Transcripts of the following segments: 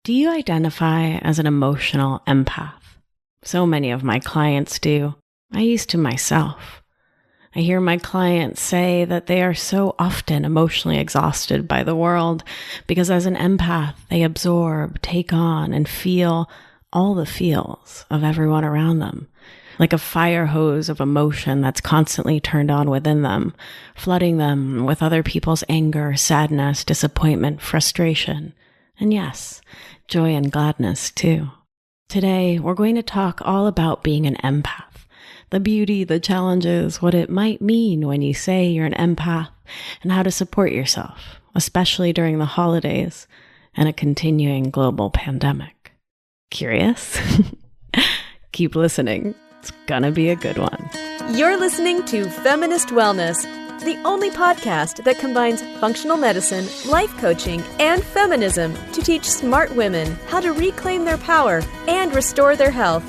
Do you identify as an emotional empath? So many of my clients do. I used to myself. I hear my clients say that they are so often emotionally exhausted by the world because as an empath, they absorb, take on, and feel all the feels of everyone around them, like a fire hose of emotion that's constantly turned on within them, flooding them with other people's anger, sadness, disappointment, frustration, and yes, joy and gladness too. Today, we're going to talk all about being an empath, the beauty, the challenges, what it might mean when you say you're an empath, and how to support yourself, especially during the holidays and a continuing global pandemic. Curious? Keep listening. It's gonna be a good one. You're listening to Feminist Wellness, the only podcast that combines functional medicine, life coaching, and feminism to teach smart women how to reclaim their power and restore their health.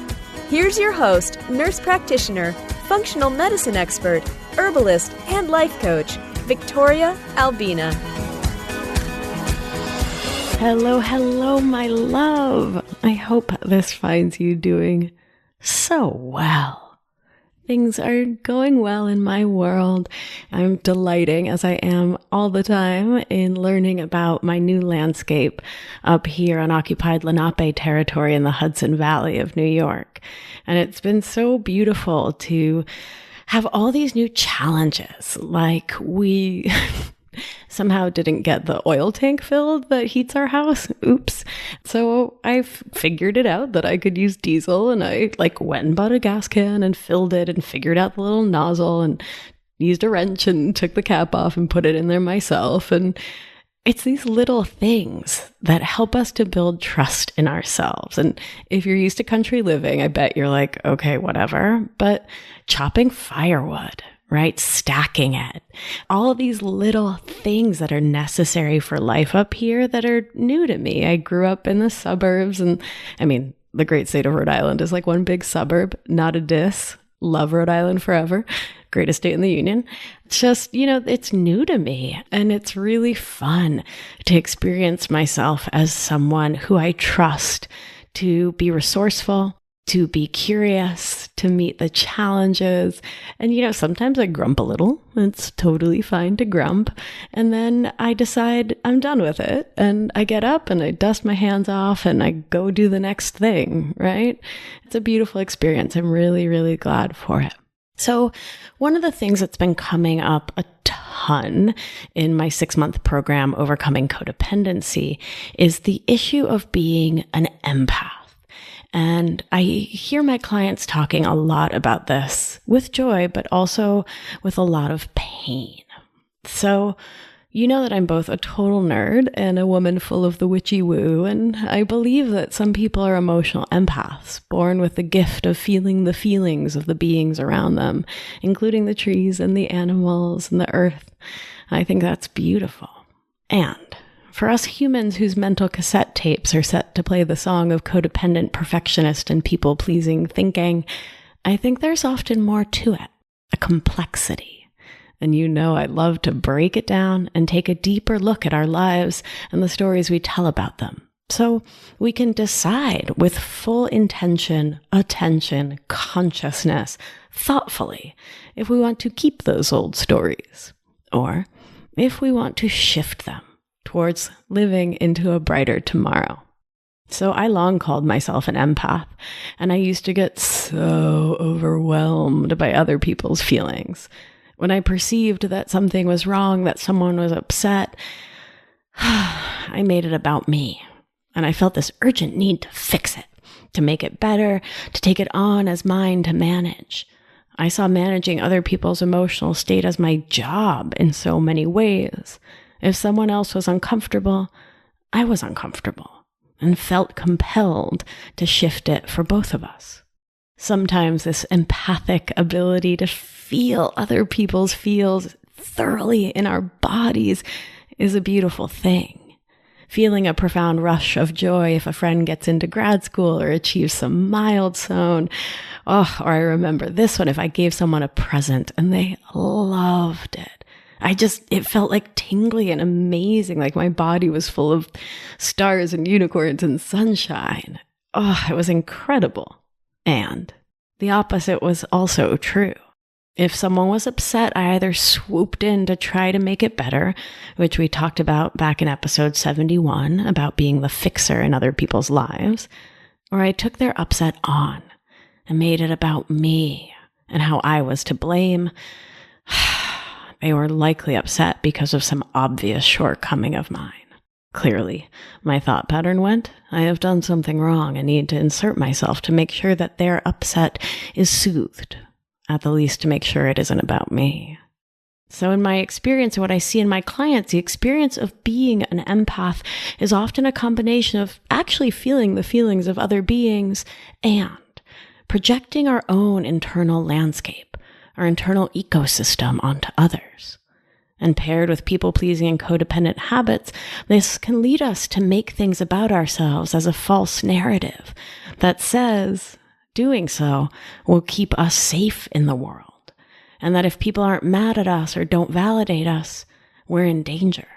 Here's your host, nurse practitioner, functional medicine expert, herbalist, and life coach, Victoria Albina. Hello, my love. I hope this finds you doing so well. Things are going well in my world. I'm delighting, as I am all the time, in learning about my new landscape up here on occupied Lenape territory in the Hudson Valley of New York. And it's been so beautiful to have all these new challenges, like we somehow didn't get the oil tank filled that heats our house. Oops. So I figured it out that I could use diesel, and I went and bought a gas can and filled it and figured out the little nozzle and used a wrench and took the cap off and put it in there myself. And it's these little things that help us to build trust in ourselves. And if you're used to country living, I bet you're like, okay, whatever. But chopping firewood, right? Stacking it. All these little things that are necessary for life up here that are new to me. I grew up in the suburbs, and the great state of Rhode Island is like one big suburb, not a diss. Love Rhode Island forever. Greatest state in the union. It's just, it's new to me, and it's really fun to experience myself as someone who I trust to be resourceful, to be curious, to meet the challenges. And, sometimes I grump a little. It's totally fine to grump. And then I decide I'm done with it. And I get up and I dust my hands off and I go do the next thing, right? It's a beautiful experience. I'm really, really glad for it. So one of the things that's been coming up a ton in my 6-month program, Overcoming Codependency, is the issue of being an empath. And I hear my clients talking a lot about this with joy, but also with a lot of pain. So you know that I'm both a total nerd and a woman full of the witchy woo, and I believe that some people are emotional empaths, born with the gift of feeling the feelings of the beings around them, including the trees and the animals and the earth. I think that's beautiful. And for us humans whose mental cassette tapes are set to play the song of codependent perfectionist and people-pleasing thinking, I think there's often more to it, a complexity. And I love to break it down and take a deeper look at our lives and the stories we tell about them, so we can decide with full intention, attention, consciousness, thoughtfully, if we want to keep those old stories, or if we want to shift them towards living into a brighter tomorrow. So I long called myself an empath, and I used to get so overwhelmed by other people's feelings. When I perceived that something was wrong, that someone was upset, I made it about me. And I felt this urgent need to fix it, to make it better, to take it on as mine to manage. I saw managing other people's emotional state as my job in so many ways. If someone else was uncomfortable, I was uncomfortable and felt compelled to shift it for both of us. Sometimes this empathic ability to feel other people's feels thoroughly in our bodies is a beautiful thing. Feeling a profound rush of joy if a friend gets into grad school or achieves some milestone. Or I remember this one, if I gave someone a present and they loved it. It felt like tingly and amazing, like my body was full of stars and unicorns and sunshine. Oh, it was incredible. And the opposite was also true. If someone was upset, I either swooped in to try to make it better, which we talked about back in episode 71 about being the fixer in other people's lives, or I took their upset on and made it about me and how I was to blame. They were likely upset because of some obvious shortcoming of mine. Clearly, my thought pattern went, I have done something wrong and need to insert myself to make sure that their upset is soothed, at the least to make sure it isn't about me. So in my experience and what I see in my clients, the experience of being an empath is often a combination of actually feeling the feelings of other beings and projecting our own internal landscape, our internal ecosystem onto others. And paired with people-pleasing and codependent habits, this can lead us to make things about ourselves as a false narrative that says doing so will keep us safe in the world, and that if people aren't mad at us or don't validate us, we're in danger.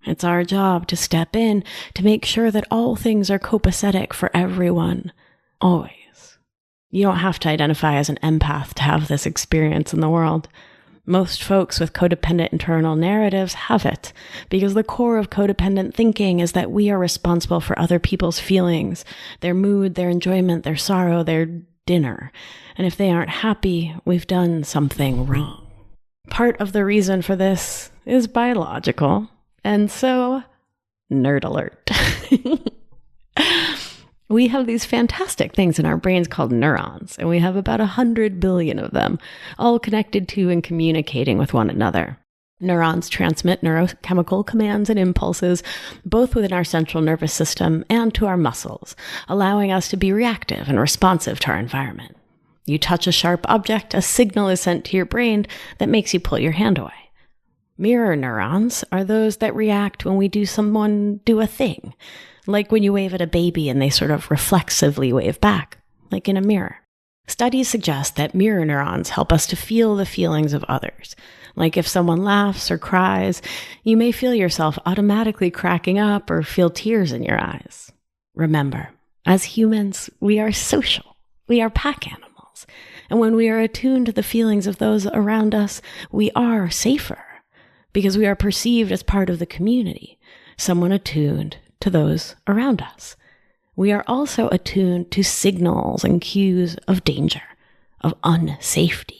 It's our job to step in to make sure that all things are copacetic for everyone, always. You don't have to identify as an empath to have this experience in the world. Most folks with codependent internal narratives have it, because the core of codependent thinking is that we are responsible for other people's feelings, their mood, their enjoyment, their sorrow, their dinner. And if they aren't happy, we've done something wrong. Part of the reason for this is biological, and so, nerd alert. We have these fantastic things in our brains called neurons, and we have about 100 billion of them, all connected to and communicating with one another. Neurons transmit neurochemical commands and impulses, both within our central nervous system and to our muscles, allowing us to be reactive and responsive to our environment. You touch a sharp object, a signal is sent to your brain that makes you pull your hand away. Mirror neurons are those that react when we do a thing, like when you wave at a baby and they sort of reflexively wave back, like in a mirror. Studies suggest that mirror neurons help us to feel the feelings of others. Like if someone laughs or cries, you may feel yourself automatically cracking up or feel tears in your eyes. Remember, as humans, we are social. We are pack animals. And when we are attuned to the feelings of those around us, we are safer because we are perceived as part of the community, someone attuned to those around us. We are also attuned to signals and cues of danger, of unsafety.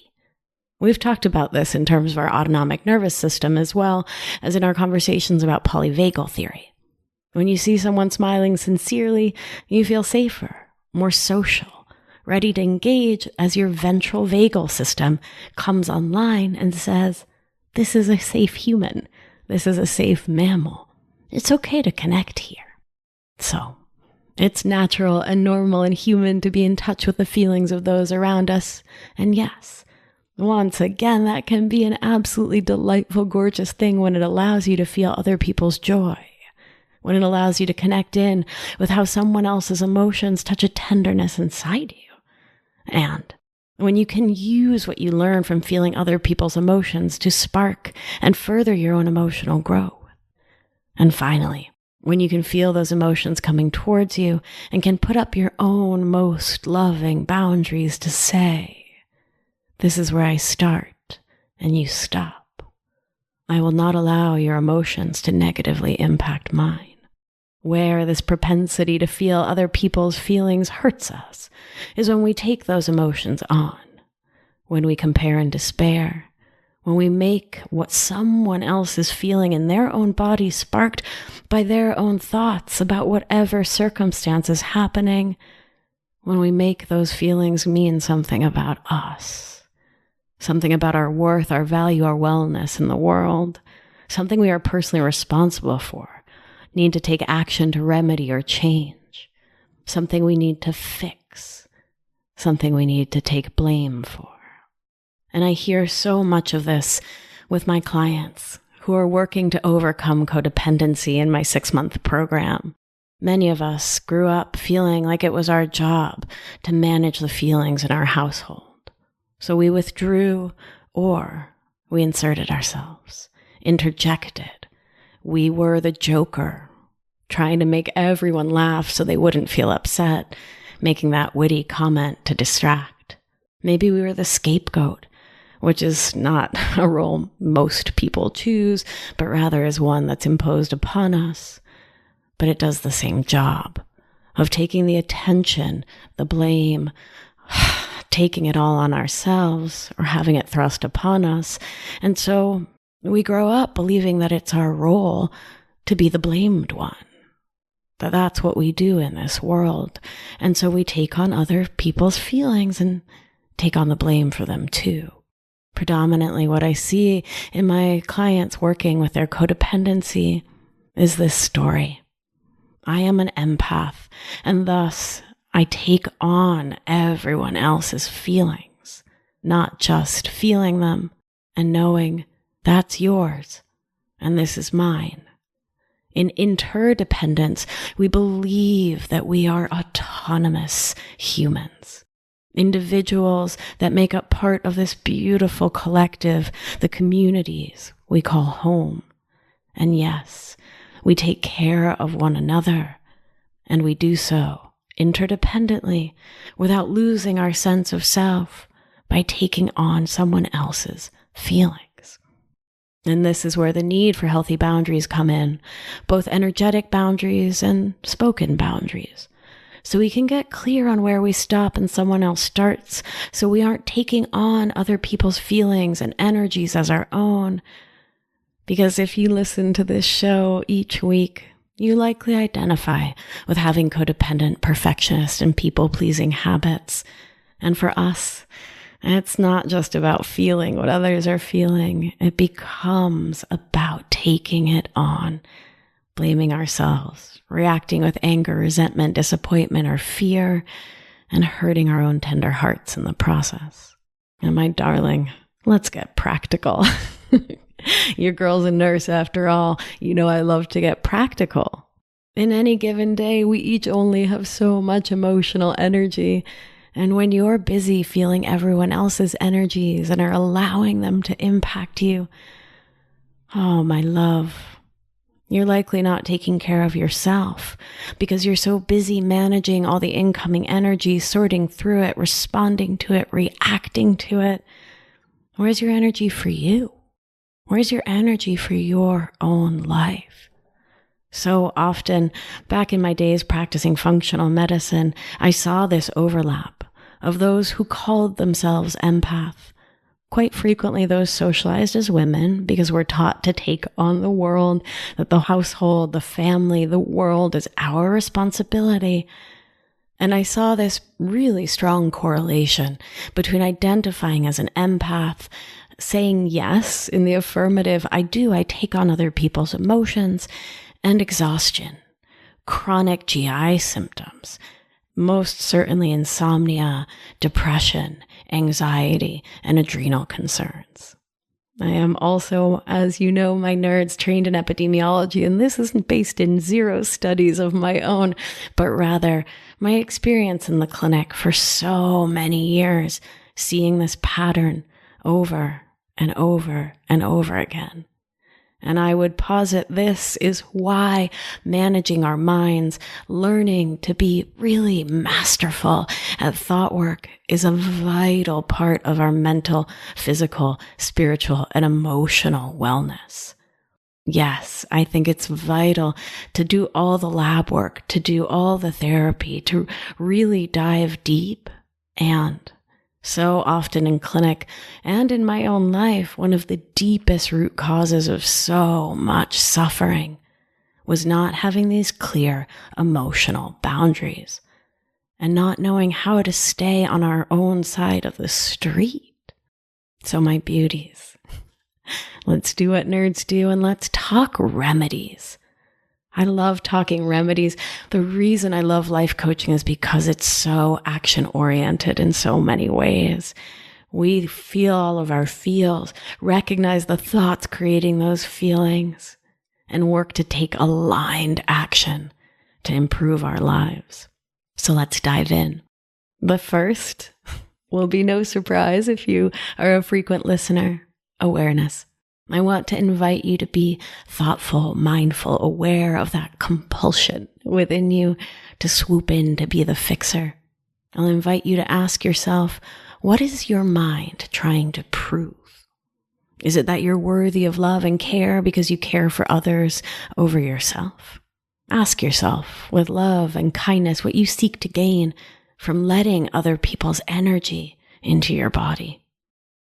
We've talked about this in terms of our autonomic nervous system as well as in our conversations about polyvagal theory. When you see someone smiling sincerely, you feel safer, more social, ready to engage as your ventral vagal system comes online and says, this is a safe human. This is a safe mammal. It's okay to connect here. So, it's natural and normal and human to be in touch with the feelings of those around us. And yes, once again, that can be an absolutely delightful, gorgeous thing when it allows you to feel other people's joy, when it allows you to connect in with how someone else's emotions touch a tenderness inside you. And when you can use what you learn from feeling other people's emotions to spark and further your own emotional growth. And finally, when you can feel those emotions coming towards you and can put up your own most loving boundaries to say, this is where I start and you stop. I will not allow your emotions to negatively impact mine. Where this propensity to feel other people's feelings hurts us is when we take those emotions on, when we compare and despair, when we make what someone else is feeling in their own body sparked by their own thoughts about whatever circumstance is happening, when we make those feelings mean something about us, something about our worth, our value, our wellness in the world, something we are personally responsible for, need to take action to remedy or change, something we need to fix, something we need to take blame for. And I hear so much of this with my clients who are working to overcome codependency in my 6-month program. Many of us grew up feeling like it was our job to manage the feelings in our household. So we withdrew or We inserted ourselves, interjected. We were the joker, trying to make everyone laugh so they wouldn't feel upset, making that witty comment to distract. Maybe we were the scapegoat, which is not a role most people choose, but rather is one that's imposed upon us. But it does the same job of taking the attention, the blame, taking it all on ourselves or having it thrust upon us. And so we grow up believing that it's our role to be the blamed one, that that's what we do in this world. And so we take on other people's feelings and take on the blame for them too. Predominantly what I see in my clients working with their codependency is this story. I am an empath, and thus I take on everyone else's feelings, not just feeling them and knowing that's yours and this is mine. In interdependence, we believe that we are autonomous humans, individuals that make up part of this beautiful collective, the communities we call home. And yes, we take care of one another, and we do so interdependently without losing our sense of self by taking on someone else's feelings. And this is where the need for healthy boundaries come in, both energetic boundaries and spoken boundaries. So we can get clear on where we stop and someone else starts, so we aren't taking on other people's feelings and energies as our own. Because if you listen to this show each week, you likely identify with having codependent, perfectionist, and people-pleasing habits. And for us, it's not just about feeling what others are feeling. It becomes about taking it on, blaming ourselves, reacting with anger, resentment, disappointment, or fear, and hurting our own tender hearts in the process. And my darling, let's get practical. Your girl's a nurse after all. You know I love to get practical. In any given day, we each only have so much emotional energy. And when you're busy feeling everyone else's energies and are allowing them to impact you, oh, my love, you're likely not taking care of yourself because you're so busy managing all the incoming energy, sorting through it, responding to it, reacting to it. Where's your energy for you? Where's your energy for your own life? So often, back in my days practicing functional medicine, I saw this overlap of those who called themselves empath. Quite frequently, those socialized as women because we're taught to take on the world, that the household, the family, the world is our responsibility. And I saw this really strong correlation between identifying as an empath, saying yes in the affirmative, I take on other people's emotions, and exhaustion, chronic GI symptoms, most certainly insomnia, depression, anxiety, and adrenal concerns. I am also, as you know, my nerds, trained in epidemiology, and this isn't based in zero studies of my own, but rather my experience in the clinic for so many years, seeing this pattern over and over and over again. And I would posit this is why managing our minds, learning to be really masterful at thought work is a vital part of our mental, physical, spiritual, and emotional wellness. Yes, I think it's vital to do all the lab work, to do all the therapy, to really dive deep. And so often in clinic and in my own life, one of the deepest root causes of so much suffering was not having these clear emotional boundaries and not knowing how to stay on our own side of the street. So my beauties, let's do what nerds do and let's talk remedies. I love talking remedies. The reason I love life coaching is because it's so action-oriented in so many ways. We feel all of our feels, recognize the thoughts creating those feelings, and work to take aligned action to improve our lives. So let's dive in. But first, will be no surprise if you are a frequent listener, awareness. I want to invite you to be thoughtful, mindful, aware of that compulsion within you to swoop in to be the fixer. I'll invite you to ask yourself, what is your mind trying to prove? Is it that you're worthy of love and care because you care for others over yourself? Ask yourself with love and kindness what you seek to gain from letting other people's energy into your body.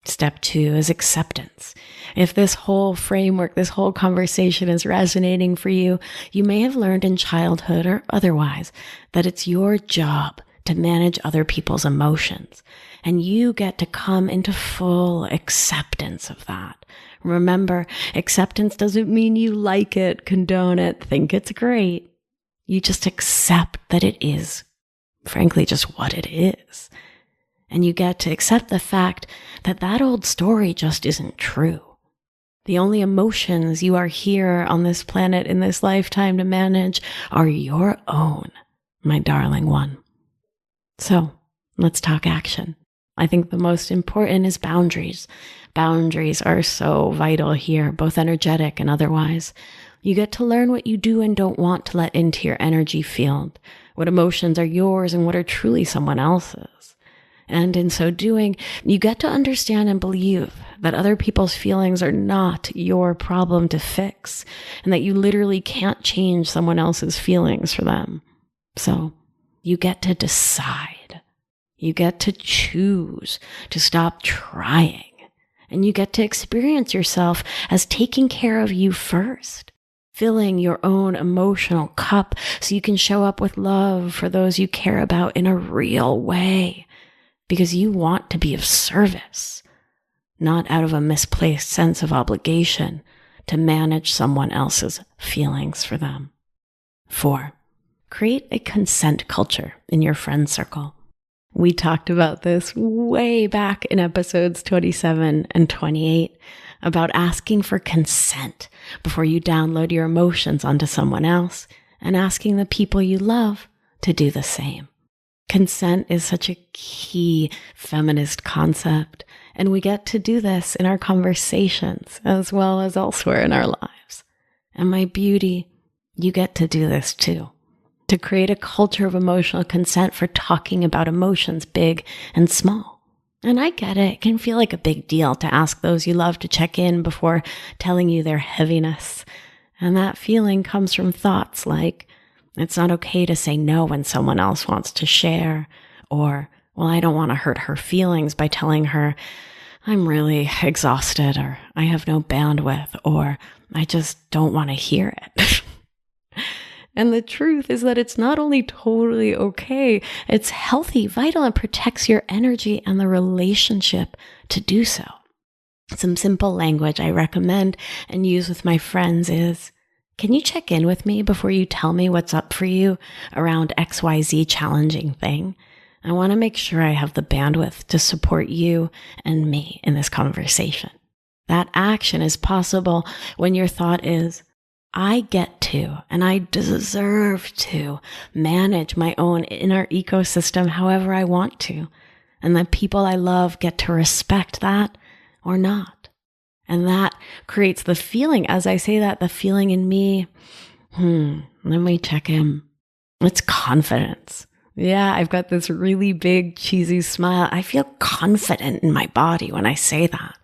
Step 2 is acceptance. If this whole framework, this whole conversation is resonating for you, you may have learned in childhood or otherwise that it's your job to manage other people's emotions, and you get to come into full acceptance of that. Remember, acceptance doesn't mean you like it, condone it, think it's great. You just accept that it is, frankly, just what it is. And you get to accept the fact that that old story just isn't true. The only emotions you are here on this planet in this lifetime to manage are your own, my darling one. So let's talk action. I think the most important is boundaries. Boundaries are so vital here, both energetic and otherwise. You get to learn what you do and don't want to let into your energy field, what emotions are yours and what are truly someone else's. And in so doing, you get to understand and believe that other people's feelings are not your problem to fix, and that you literally can't change someone else's feelings for them. So you get to decide. You get to choose to stop trying. And you get to experience yourself as taking care of you first, filling your own emotional cup so you can show up with love for those you care about in a real way, because you want to be of service, not out of a misplaced sense of obligation to manage someone else's feelings for them. 4, create a consent culture in your friend circle. We talked about this way back in episodes 27 and 28 about asking for consent before you download your emotions onto someone else and asking the people you love to do the same. Consent is such a key feminist concept, and we get to do this in our conversations as well as elsewhere in our lives. And my beauty, you get to do this too. To create a culture of emotional consent for talking about emotions, big and small. And I get it. It can feel like a big deal to ask those you love to check in before telling you their heaviness. And that feeling comes from thoughts like, it's not okay to say no when someone else wants to share, or, well, I don't want to hurt her feelings by telling her I'm really exhausted, or I have no bandwidth, or I just don't want to hear it. And the truth is that it's not only totally okay, it's healthy, vital, and protects your energy and the relationship to do so. Some simple language I recommend and use with my friends is, can you check in with me before you tell me what's up for you around XYZ challenging thing? I want to make sure I have the bandwidth to support you and me in this conversation. That action is possible when your thought is, I get to, and I deserve to manage my own inner ecosystem however I want to. And the people I love get to respect that or not. And that creates the feeling, as I say that, the feeling in me, let me check in. It's confidence. Yeah, I've got this really big, cheesy smile. I feel confident in my body when I say that.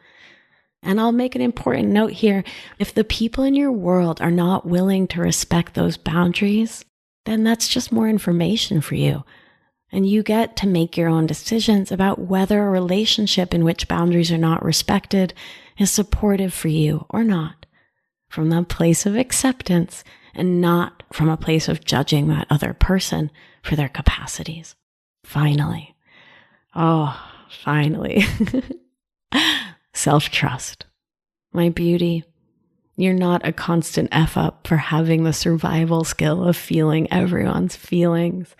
And I'll make an important note here. If the people in your world are not willing to respect those boundaries, then that's just more information for you. And you get to make your own decisions about whether a relationship in which boundaries are not respected is supportive for you or not, from the place of acceptance and not from a place of judging that other person for their capacities. Finally, self-trust. My beauty, you're not a constant F-up for having the survival skill of feeling everyone's feelings.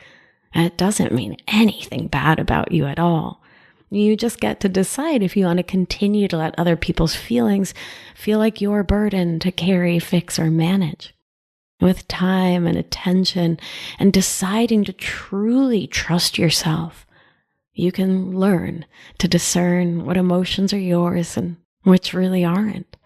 And it doesn't mean anything bad about you at all. You just get to decide if you want to continue to let other people's feelings feel like your burden to carry, fix, or manage. With time and attention and deciding to truly trust yourself, you can learn to discern what emotions are yours and which really aren't,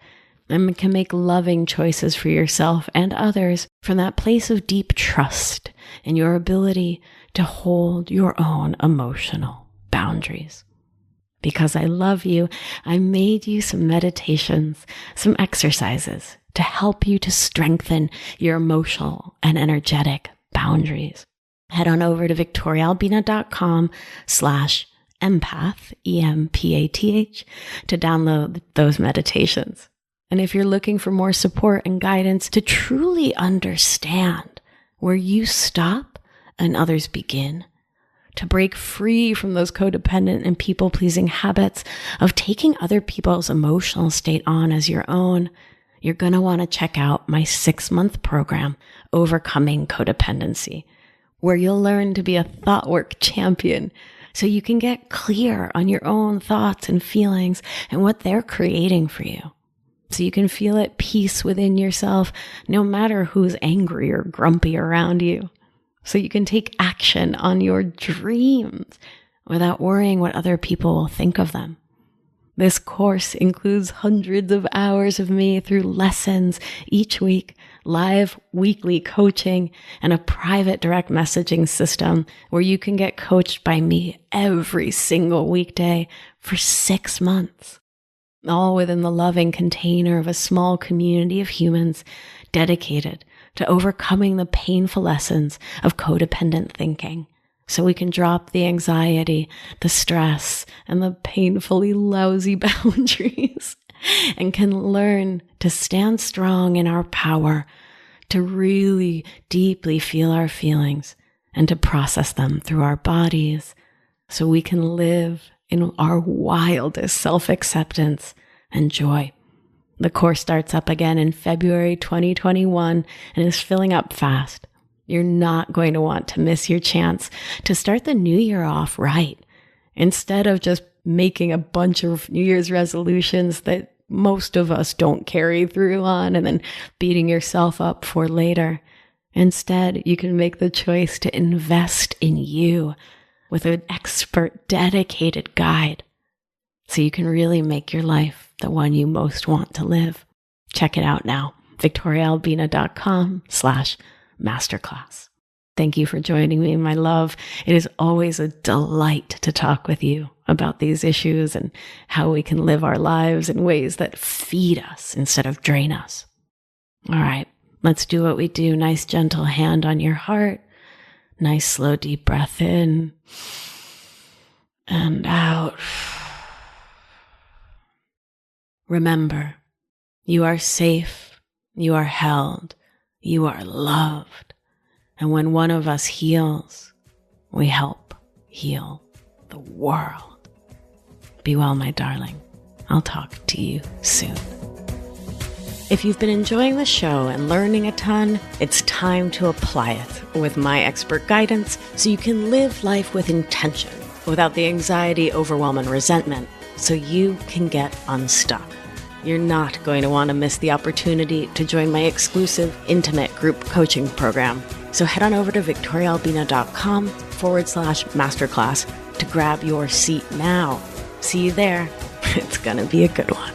and can make loving choices for yourself and others from that place of deep trust in your ability to hold your own emotional boundaries. Because I love you, I made you some meditations, some exercises to help you to strengthen your emotional and energetic boundaries. Head on over to victoriaalbina.com/empath, EMPATH, to download those meditations. And if you're looking for more support and guidance to truly understand where you stop and others begin, to break free from those codependent and people-pleasing habits of taking other people's emotional state on as your own, you're going to want to check out my 6-month program, Overcoming Codependency, where you'll learn to be a thought work champion so you can get clear on your own thoughts and feelings and what they're creating for you. So you can feel at peace within yourself, no matter who's angry or grumpy around you. So you can take action on your dreams without worrying what other people will think of them. This course includes hundreds of hours of me through lessons each week, live weekly coaching, and a private direct messaging system where you can get coached by me every single weekday for 6 months. All within the loving container of a small community of humans dedicated to overcoming the painful lessons of codependent thinking, so we can drop the anxiety, the stress, and the painfully lousy boundaries, and can learn to stand strong in our power, to really deeply feel our feelings, and to process them through our bodies, so we can live in our wildest self-acceptance and joy. The course starts up again in February 2021 and is filling up fast. You're not going to want to miss your chance to start the new year off right, instead of just making a bunch of New Year's resolutions that most of us don't carry through on and then beating yourself up for later. Instead, you can make the choice to invest in you with an expert, dedicated guide so you can really make your life the one you most want to live. Check it out now, victoriaalbina.com/masterclass. Thank you for joining me, my love. It is always a delight to talk with you about these issues and how we can live our lives in ways that feed us instead of drain us. All right, let's do what we do. Nice, gentle hand on your heart. Nice, slow, deep breath in and out. Remember, you are safe, you are held, you are loved. And when one of us heals, we help heal the world. Be well, my darling. I'll talk to you soon. If you've been enjoying the show and learning a ton, it's time to apply it with my expert guidance so you can live life with intention without the anxiety, overwhelm, and resentment, so you can get unstuck. You're not going to want to miss the opportunity to join my exclusive intimate group coaching program. So head on over to victoriaalbina.com/masterclass to grab your seat now. See you there. It's going to be a good one.